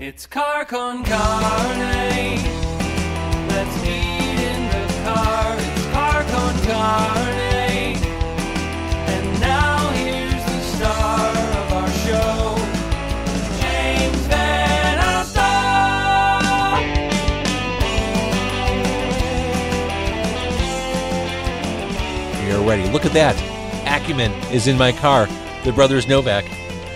It's car con carne. Let's eat in the car. It's car con carne. And now here's the star of our show, James Van Alstyne. We are ready. Look at that. Acumen is in my car. The brothers Novak.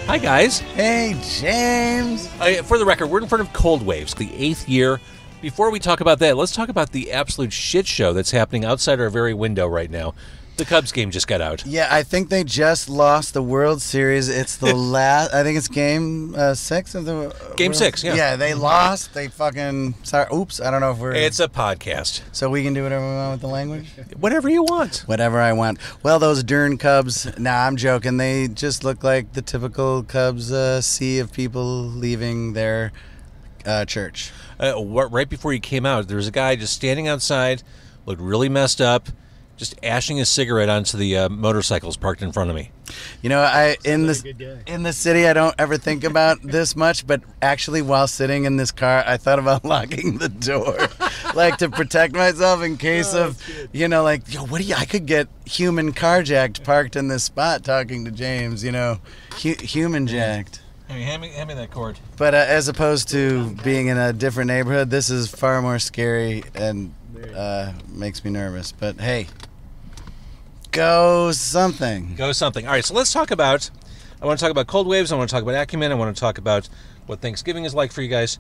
Hi, guys. Hey, James. For the record, we're in front of Cold Waves, the 8th year. Before we talk about that, let's talk about the absolute shit show that's happening outside our very window right now. The Cubs game just got out. Yeah, I think they just lost the World Series. It's the last. I think it's Game 6 of the. Game 6, yeah. Yeah, they lost. They fucking. Sorry. Oops. I don't know if we're. It's a podcast. So we can do whatever we want with the language. Whatever you want. Whatever I want. Well, those darn Cubs. Nah, I'm joking. They just look like the typical Cubs sea of people leaving their church. Right before you came out, there was a guy just standing outside, looked really messed up, just ashing his cigarette onto the motorcycles parked in front of me. You know, in the city, I don't ever think about this much, but actually, while sitting in this car, I thought about locking the door, like to protect myself in case like, yo, I could get human carjacked parked in this spot talking to James, human jacked. Hey, hand me that cord. But as opposed to being in a different neighborhood, this is far more scary and makes me nervous. But hey, go something. Go something. All right, so let's talk about, I want to talk about Cold Waves, I want to talk about Acumen, I want to talk about what Thanksgiving is like for you guys.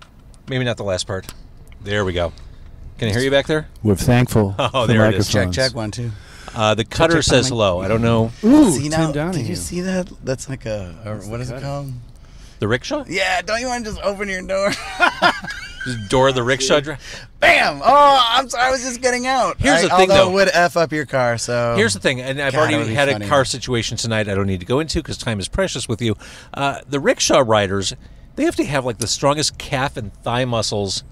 Maybe not the last part. There we go. Can I hear you back there? We're thankful. Oh, there it is. Check 1 2. The cutter says hello. I don't know. Ooh, See now, Tim Donahue. did you see that? That's like what is it called? The rickshaw? Yeah, don't you want to just open your door? Just door the rickshaw. Bam! Oh, I'm sorry, I was just getting out. Here's the thing, although though. it would F up your car, so... Here's the thing, and I've God, that already would be had funny. a car situation tonight I don't need to go into because time is precious with you. The rickshaw riders, they have to have like the strongest calf and thigh muscles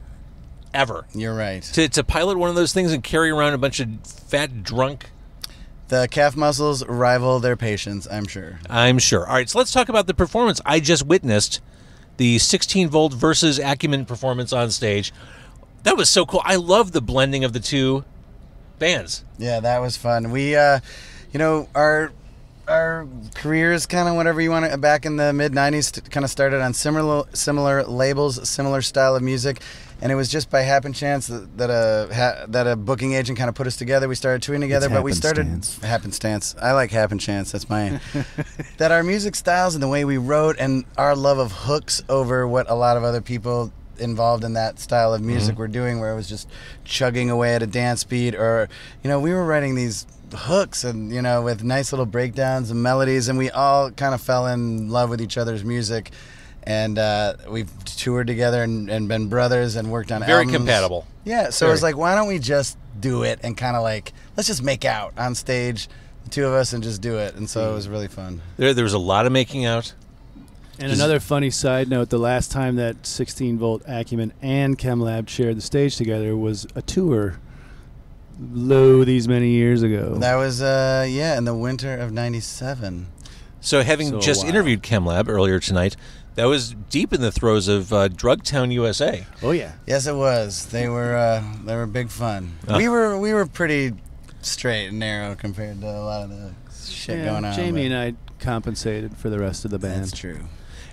ever. You're right. To pilot one of those things and carry around a bunch of fat drunk... The calf muscles rival their patience, I'm sure. I'm sure. All right, so let's talk about the performance. I just witnessed the 16-volt versus Acumen performance on stage. That was so cool. I love the blending of the two bands. Yeah, that was fun. We, our careers, kind of whatever you want to, back in the mid-'90s, kind of started on similar labels, similar style of music. And it was just by happenstance that a booking agent kind of put us together. We started touring together, but we started happenstance. I like happenstance. That's mine. That our music styles and the way we wrote and our love of hooks over what a lot of other people involved in that style of music were doing, where it was just chugging away at a dance beat, or we were writing these hooks and with nice little breakdowns and melodies, and we all kind of fell in love with each other's music. And we've toured together and been brothers and worked on Very albums. compatible. Yeah, so it was like, why don't we just do it and kind of like, let's just make out on stage, the two of us, and just do it. And so it was really fun. There was a lot of making out. And another funny side note, the last time that 16-volt Acumen and ChemLab shared the stage together was a tour these many years ago. That was, in the winter of '97. So having just interviewed ChemLab earlier tonight, that was deep in the throes of Drugtown, USA. Oh yeah. Yes, it was. They were big fun. We were pretty straight and narrow compared to a lot of the shit going on. Jamie and I compensated for the rest of the band. That's true.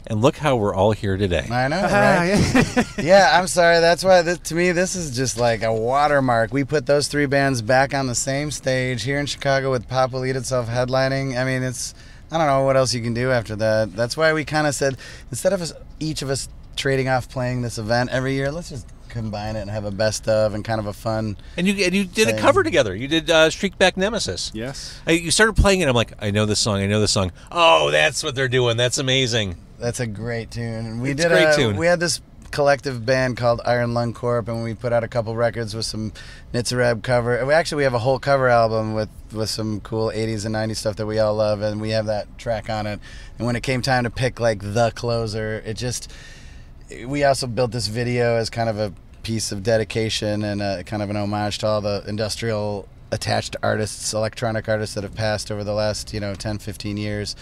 And look how we're all here today. I know, right? Yeah, I'm sorry. That's why, to me, this is just like a watermark. We put those three bands back on the same stage here in Chicago with Pop Will Eat Itself headlining. I mean, I don't know what else you can do after that. That's why we kind of said, instead of each of us trading off playing this event every year, let's just combine it and have a best of and kind of a fun. And you did a cover together. You did Streak Back Nemesis. Yes. You started playing it. I'm like, I know this song. Oh, that's what they're doing. That's amazing. That's a great tune. It's a great tune. We had this collective band called Iron Lung Corp, and we put out a couple records with some Nitzareb cover. We have a whole cover album with some cool 80s and 90s stuff that we all love, and we have that track on it. And when it came time to pick like the closer, we also built this video as kind of a piece of dedication and kind of an homage to all the industrial attached artists, electronic artists that have passed over the last 10, 15 years.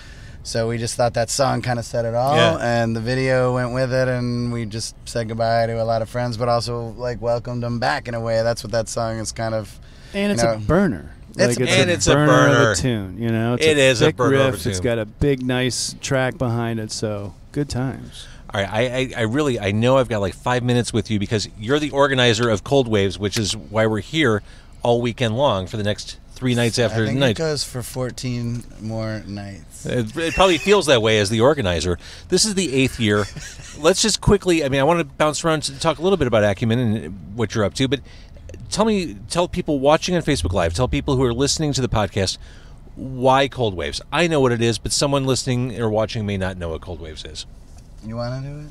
So we just thought that song kind of said it all, and the video went with it, and we just said goodbye to a lot of friends, but also like welcomed them back in a way. That's what that song is kind of. And it's a burner. It's a burner of a tune. You know, It is a burner of a riff. tune. It's got a big, nice track behind it. So good times. All right, I know I've got like 5 minutes with you because you're the organizer of Cold Waves, which is why we're here all weekend long for the next 3 nights after I think night. it goes for 14 more nights. It probably feels that way as the organizer. This is the 8th year. Let's just quickly, I want to bounce around to talk a little bit about Acumen and what you're up to, but tell people watching on Facebook Live, tell people who are listening to the podcast, why Cold Waves. I know what it is, but someone listening or watching may not know what Cold Waves is. You want to do it?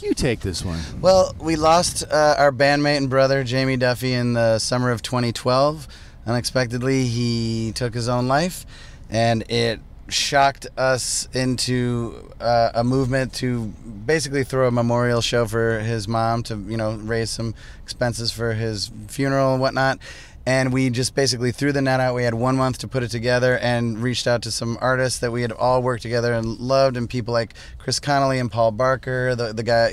You take this one. Well, we lost our bandmate and brother, Jamie Duffy, in the summer of 2012. Unexpectedly, he took his own life, and it shocked us into a movement to basically throw a memorial show for his mom to, raise some expenses for his funeral and whatnot. And we just basically threw the net out. We had 1 month to put it together and reached out to some artists that we had all worked together and loved, and people like Chris Connolly and Paul Barker, the guy,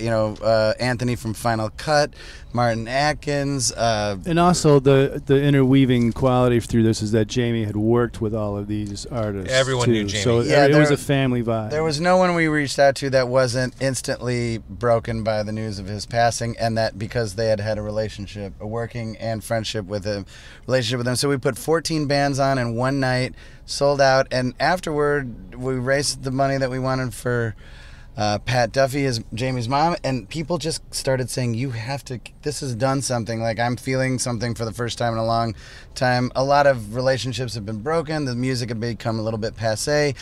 Anthony from Final Cut, Martin Atkins. And also the interweaving quality through this is that Jamie had worked with all of these artists. Everyone too. knew Jamie. So it was a family vibe. There was no one we reached out to that wasn't instantly broken by the news of his passing, and that because they had a relationship, a working and friendship with him. So we put 14 bands on in one night, sold out, and afterward we raised the money that we wanted for Pat Duffy, Jamie's mom, and people just started saying, this has done something. Like, I'm feeling something for the first time in a long time. A lot of relationships have been broken. The music had become a little bit passé,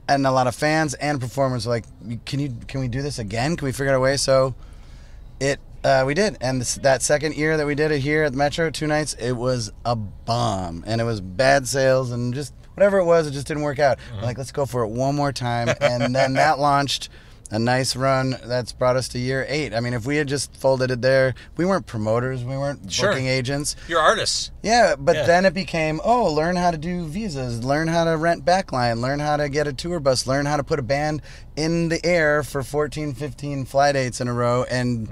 and a lot of fans and performers were like, can we do this again? Can we figure out a way? So we did, and that second year that we did it here at the Metro, 2 nights, it was a bomb, and it was bad sales, and just whatever it was, it just didn't work out. We're like, let's go for it one more time, and then that launched a nice run that's brought us to year 8. If we had just folded it there, we weren't promoters, we weren't booking agents. You're artists. Yeah, but then it became, learn how to do visas, learn how to rent backline, learn how to get a tour bus, learn how to put a band in the air for 14, 15 fly dates in a row and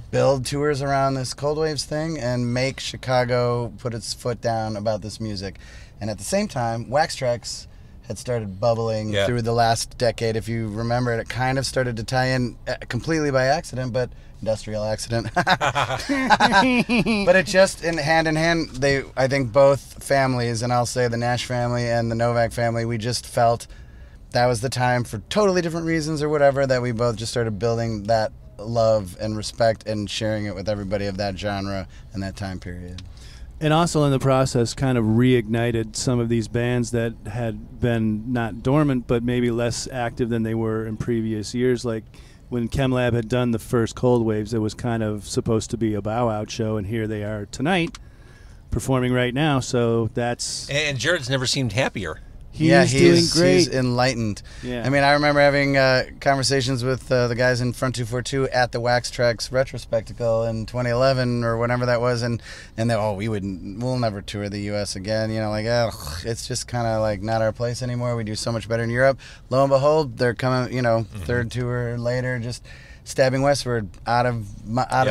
build tours around this Cold Waves thing and make Chicago put its foot down about this music. And at the same time, Wax Trax had started bubbling through the last decade. If you remember it kind of started to tie in completely by accident, but industrial accident. But it just, in hand, I think both families, and I'll say the Nash family and the Novak family, we just felt that was the time, for totally different reasons or whatever, that we both just started building that love and respect and sharing it with everybody of that genre and that time period. And also in the process kind of reignited some of these bands that had been not dormant but maybe less active than they were in previous years. Like when ChemLab had done the first Cold Waves, it was kind of supposed to be a bow out show, and here they are tonight performing right now. So that's... And Jared's never seemed happier. He's doing great. He's enlightened. Yeah. I remember having conversations with the guys in Front 242 at the Wax Trax Retrospectacle in 2011 or whenever that was, and we'll never tour the U.S. again. It's just kind of like not our place anymore. We do so much better in Europe. Lo and behold, they're coming. Third tour later, just stabbing westward, out of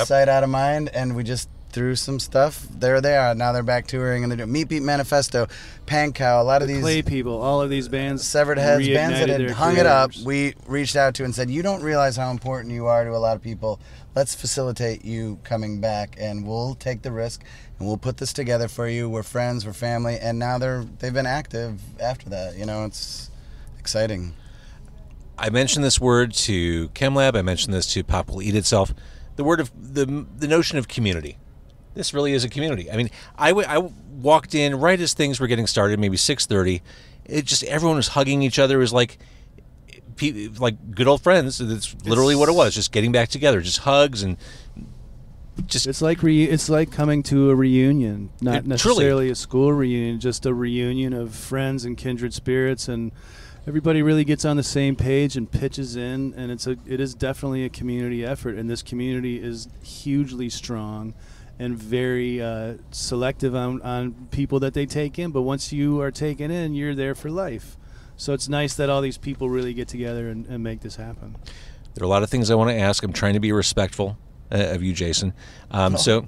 sight, out of mind, and we just through some stuff. There they are. Now they're back touring, and they're doing Meat Beat Manifesto, Pancow, a lot of these Clay People, all of these bands, Severed Heads, bands that had hung it up. We reached out to and said, you don't realize how important you are to a lot of people. Let's facilitate you coming back, and we'll take the risk, and we'll put this together for you. We're friends, we're family, and now they've been active after that. It's exciting. I mentioned this word to ChemLab. I mentioned this to Pop Will Eat Itself. The word of the notion of community. This really is a community. I walked in right as things were getting started, maybe 6:30. It just, everyone was hugging each other. It was like good old friends. That's literally what it was. Just getting back together, just hugs and just. It's like coming to a reunion, not necessarily a school reunion, just a reunion of friends and kindred spirits, and everybody really gets on the same page and pitches in, and it is definitely a community effort, and this community is hugely strong and very selective on people that they take in. But once you are taken in, you're there for life. So it's nice that all these people really get together and make this happen. There are a lot of things I want to ask. I'm trying to be respectful of you, Jason. So,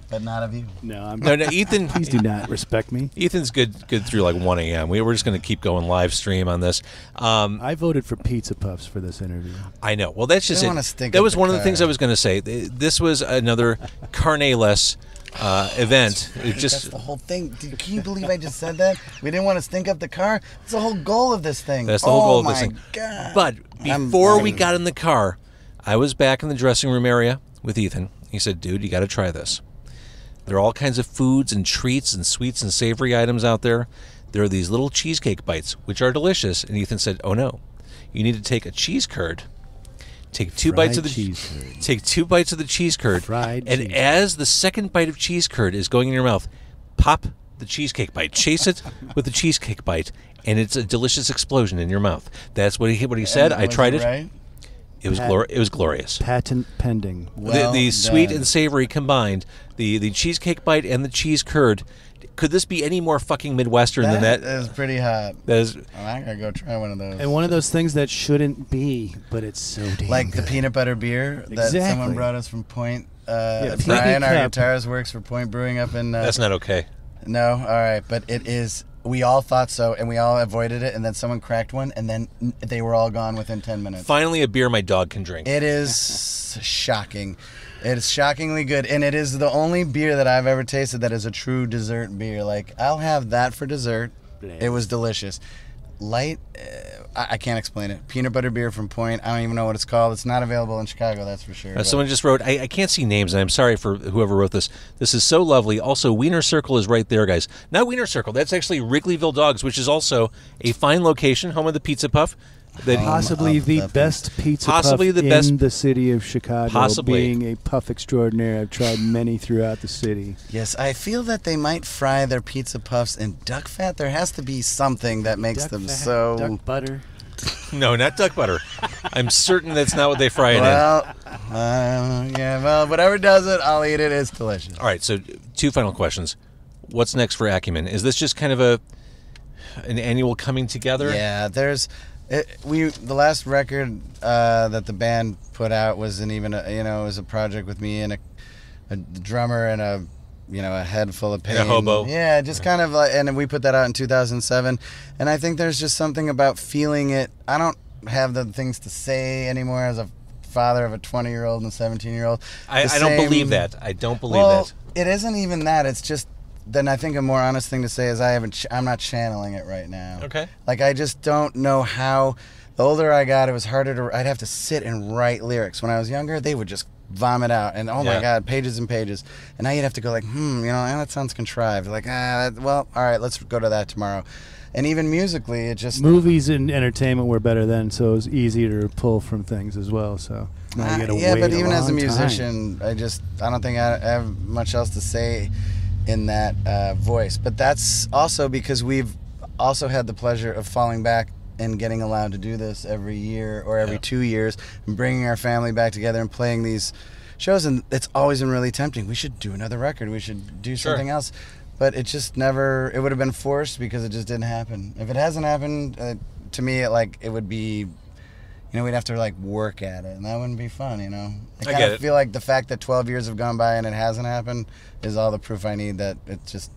But not of you. No, no, Ethan. Please do not respect me. Ethan's good through like 1 a.m. We're just going to keep going live stream on this. I voted for Pizza Puffs for this interview. I know. Well, that's just They it. wanna stink That up was the one of the car. things I was going to say. This was another Carne-less event. It That's just the whole thing. Can you believe I just said that? We didn't want to stink up the car. That's the whole goal of this thing. That's the whole goal of this my thing. God. But before we got in the car, I was back in the dressing room area with Ethan. He said, "Dude, you got to try this. There are all kinds of foods and treats and sweets and savory items out there. There are these little cheesecake bites, which are delicious." And Ethan said, "Oh no, you need to take a cheese curd. Take two bites of the cheese curd, Fried and cheese. as the second bite of cheese curd is going in your mouth, pop the cheesecake bite. Chase it with the cheesecake bite, and it's a delicious explosion in your mouth." That's what he said. I Was tried it. Right? It was it was glorious. Patent pending. Well the sweet done. and savory combined, the cheesecake bite and the cheese curd. Could this be any more fucking Midwestern than that? That is pretty hot. That is. I gotta go try one of those. And one of those things that shouldn't be, but it's so damn Like the good. peanut butter beer that Exactly. someone brought us from Point. Yeah, Brian, our Cup. guitarist, works for Point Brewing up in. That's not okay. No, all right, but it is. We all thought so, and we all avoided it. And then someone cracked one, and then they were all gone within 10 minutes. Finally, a beer my dog can drink. It is shocking. It is shockingly good, and it is the only beer that I've ever tasted that is a true dessert beer. Like, I'll have that for dessert. It was delicious. Light, I can't explain it. Peanut butter beer from Point. I don't even know what it's called. It's not available in Chicago, that's for sure. but- Someone just wrote, I can't see names, and I'm sorry for whoever wrote this. This is so lovely. Also, Wiener Circle is right there, guys. Not Wiener Circle. That's actually Wrigleyville Dogs, which is also a fine location, home of the Pizza Puff. That Possibly of the the- best pizza Possibly puff the best- in the city of Chicago. Possibly. Being a puff extraordinaire. I've tried many throughout the city. Yes, I feel that they might fry their pizza puffs in duck fat. There has to be something that makes them so... Duck butter. no, not duck butter. I'm certain that's not what they fry it in. Well, yeah, well, whatever does it, I'll eat it. It's delicious. All right, so 2 final questions. What's next for Acumen? Is this just kind of an annual coming together? Yeah, there's... the last record that the band put out wasn't even it was a project with me and a drummer and a head full of pain. And a hobo. Yeah, just kind of like, and we put that out in 2007. And I think there's just something about feeling it. I don't have the things to say anymore as a father of a 20-year-old and a 17-year-old. I don't believe that. I don't believe Well, that. it isn't even that. It's just. Then I think a more honest thing to say is I'm not channeling it right now. Okay. Like, I just don't know how. The older I got, it was harder to. I'd have to sit and write lyrics. When I was younger, they would just vomit out, and oh Yeah. my God, pages and pages. And now you'd have to go like, that sounds contrived. Like, well, all right, let's go to that tomorrow. And even musically, it just. Movies and entertainment were better then, so it was easier to pull from things as well. So now you gotta yeah, wait but even as a long musician, time. I don't think I have much else to say in that voice. But that's also because we've also had the pleasure of falling back and getting allowed to do this every year or every 2 years and bringing our family back together and playing these shows. And it's always been really tempting. We should do another record. We should do something else. But it just never, it would have been forced because it just didn't happen. If it hasn't happened, to me, it would be, we'd have to work at it, and that wouldn't be fun, I get kind of it. feel like the fact that 12 years have gone by and it hasn't happened is all the proof I need that it's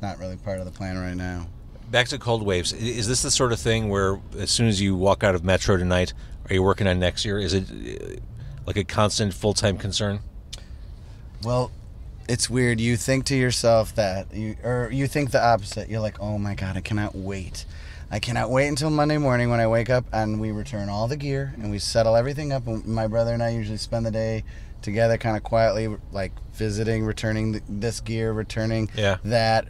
not really part of the plan right now. Back to Cold Waves. Is this the sort of thing where as soon as you walk out of Metro tonight, are you working on next year? Is it like a constant full-time concern? Well, it's weird. You think to yourself that, you think the opposite. You're like, oh my God, I cannot wait. I cannot wait until Monday morning when I wake up and we return all the gear and we settle everything up. And my brother and I usually spend the day together kind of quietly, visiting, returning this gear, returning that,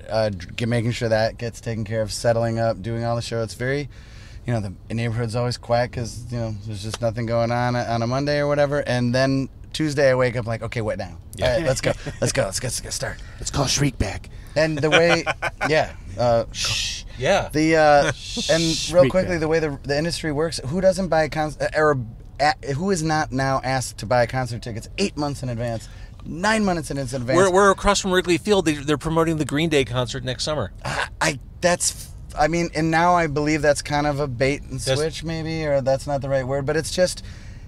making sure that gets taken care of, settling up, doing all the show. It's very, the neighborhood's always quiet because, there's just nothing going on a Monday or whatever. And then Tuesday I wake up okay, what now? Yeah. All right, let's go. Let's get started. Let's call Shriek back. And the way, Yeah. And real quickly, back. the way the industry works, who doesn't buy who is not now asked to buy concert tickets 8 months in advance, 9 months in advance? We're across from Wrigley Field. They're promoting the Green Day concert next summer. I mean, and now I believe that's kind of a bait and switch, maybe, or that's not the right word, but it's just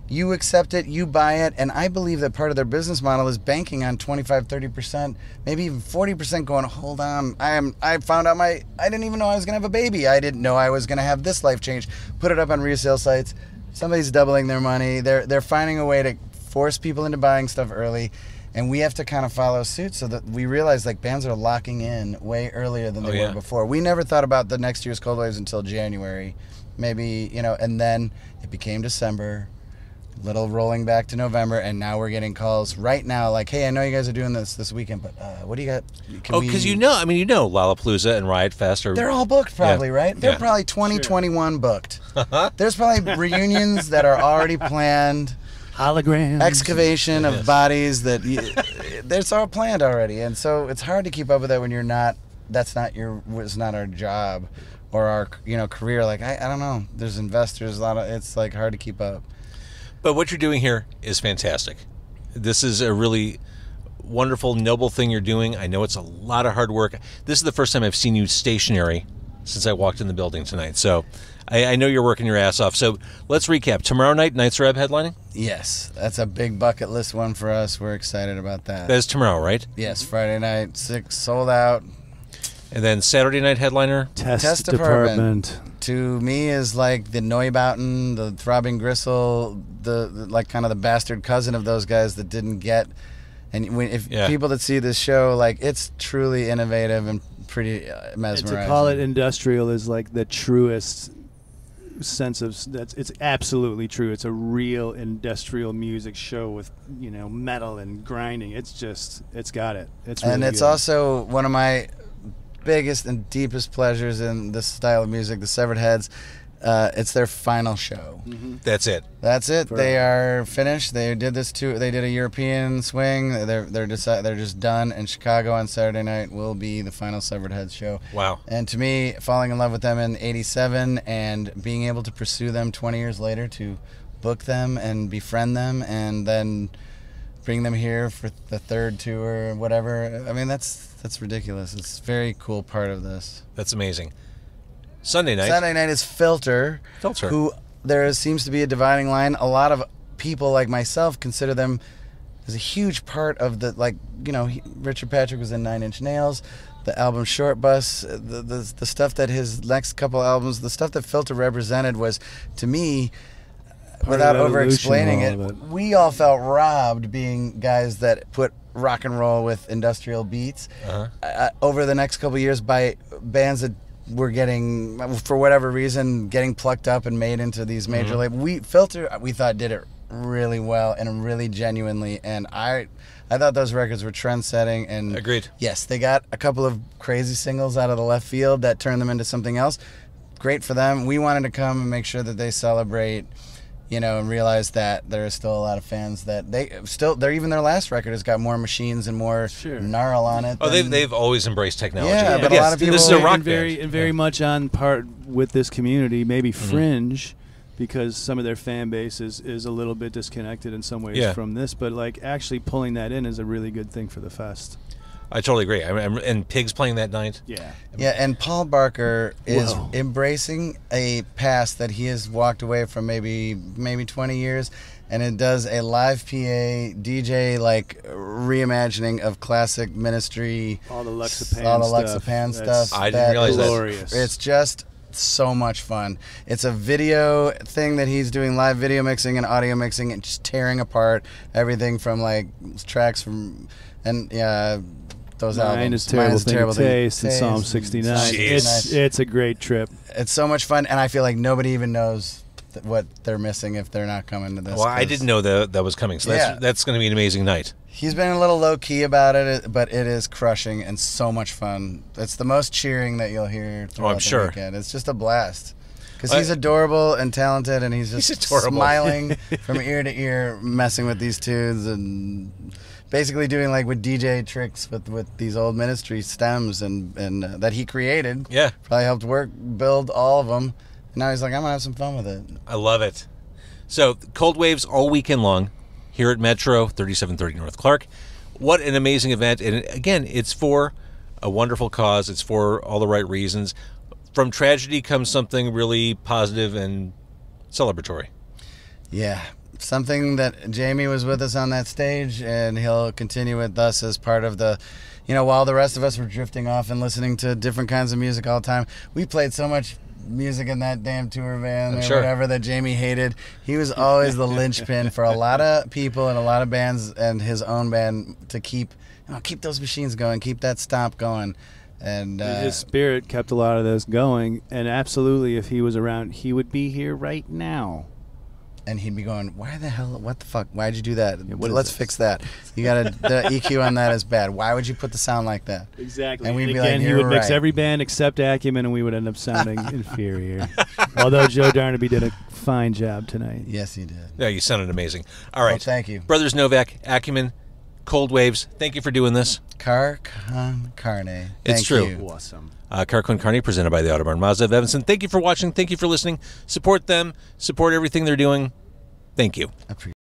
you accept it, you buy it, and I believe that part of their business model is banking on 25, 30%, maybe even 40% going, hold on, I found out I didn't even know I was going to have a baby. I didn't know I was going to have this life change. Put it up on resale sites. Somebody's doubling their money. They're finding a way to force people into buying stuff early. And we have to kind of follow suit so that we realize like bands are locking in way earlier than they were before. We never thought about the next year's Cold Waves until January, maybe, and then it became December, little rolling back to November, and now we're getting calls right now like, hey, I know you guys are doing this weekend, but what do you got? Because Lollapalooza and Riot Fest they're all booked probably, right? They're probably 2021 booked. There's probably reunions that are already planned. Holograms, excavation of bodies that's all planned already, and so it's hard to keep up with that when you're not. It's not our job, or our career. Like I don't know. There's investors, it's like hard to keep up. But what you're doing here is fantastic. This is a really wonderful, noble thing you're doing. I know it's a lot of hard work. This is the first time I've seen you stationary since I walked in the building tonight. So I know you're working your ass off. So let's recap. Tomorrow night, Nights Reb headlining? Yes. That's a big bucket list one for us. We're excited about that. That is tomorrow, right? Yes. Friday night, 6 sold out. And then Saturday night headliner? Test Department. To me is like the Neubauten, the Throbbing Gristle, the like kind of the bastard cousin of those guys that didn't get. And people that see this show, like it's truly innovative and pretty mesmerizing. And to call it industrial is like the truest sense of that. It's absolutely true. It's a real industrial music show with metal and grinding. It's got it. It's really it's good. Also one of my biggest and deepest pleasures in this style of music, the Severed Heads. It's their final show. Mm-hmm. That's it. They are finished. They did this too. They did a European swing. They're just done. And Chicago on Saturday night will be the final Severed Heads show. Wow. And to me, falling in love with them in '87 and being able to pursue them 20 years later to book them and befriend them and then bring them here for the third tour or whatever. I mean, that's ridiculous. It's a very cool part of this. That's amazing. Sunday night is Filter. Who there seems to be a dividing line. A lot of people like myself consider them as a huge part of the Richard Patrick was in 9 Inch Nails, the album Short Bus, the stuff that his next couple albums, the stuff that Filter represented was, to me, without over-explaining it, we all felt robbed being guys that put rock and roll with industrial beats over the next couple of years by bands that were getting, for whatever reason, getting plucked up and made into these major labels. Filter, we thought, did it really well and really genuinely, and I thought those records were trend-setting. And agreed. Yes, they got a couple of crazy singles out of the left field that turned them into something else. Great for them. We wanted to come and make sure that they celebrate, and realize that there are still a lot of fans that even their last record has got more machines and more gnarl on it. Oh, they've always embraced technology. Yeah, but a lot of people. This is a rock band. And very much on part with this community, maybe fringe, because some of their fan base is a little bit disconnected in some ways from this. But like actually pulling that in is a really good thing for the fest. I totally agree. And Pig's playing that night. Yeah, and Paul Barker is embracing a past that he has walked away from maybe 20 years, and it does a live PA DJ reimagining of classic Ministry, all the Lexapan stuff. I didn't realize glorious. That. It's just so much fun. It's a video thing that he's doing, live video mixing and audio mixing, and just tearing apart everything from tracks from those albums. Mine is Terrible Thing Taste and Psalm 69. It's a great trip. It's so much fun, and I feel like nobody even knows what they're missing if they're not coming to this. Well, I didn't know that was coming, so that's going to be an amazing night. He's been a little low-key about it, but it is crushing and so much fun. It's the most cheering that you'll hear throughout the weekend. It's just a blast. Because he's adorable and talented, and he's just smiling from ear to ear, messing with these tunes and basically doing with DJ tricks with these old Ministry stems and that he created. Yeah. Probably helped build all of them. And now he's like, I'm going to have some fun with it. I love it. So, Cold Waves all weekend long here at Metro, 3730 North Clark. What an amazing event. And again, it's for a wonderful cause. It's for all the right reasons. from tragedy comes something really positive and celebratory. Yeah, something that Jamie was with us on that stage, and he'll continue with us as part of the, while the rest of us were drifting off and listening to different kinds of music all the time. We played so much music in that damn tour van or whatever that Jamie hated. He was always the linchpin for a lot of people and a lot of bands and his own band to keep those machines going, keep that stomp going. And his spirit kept a lot of those going, and absolutely, if he was around, he would be here right now. And he'd be going, why the hell, what the fuck, why'd you do that? Yeah, Let's fix that. You got the EQ on that is bad. Why would you put the sound like that? Exactly. And we'd be again, like, he would mix right. every band except Acumen, and we would end up sounding inferior. Although Joe Darnaby did a fine job tonight. Yes, he did. Yeah, you sounded amazing. All right. Well, thank you. Brothers Novak, Acumen, Cold Waves, thank you for doing this. Carne. It's true. You. Awesome. Carne, presented by the Autobarn Mazda of Evanston. Thank you for watching. Thank you for listening. Support them. Support everything they're doing. Thank you. Appreciate it.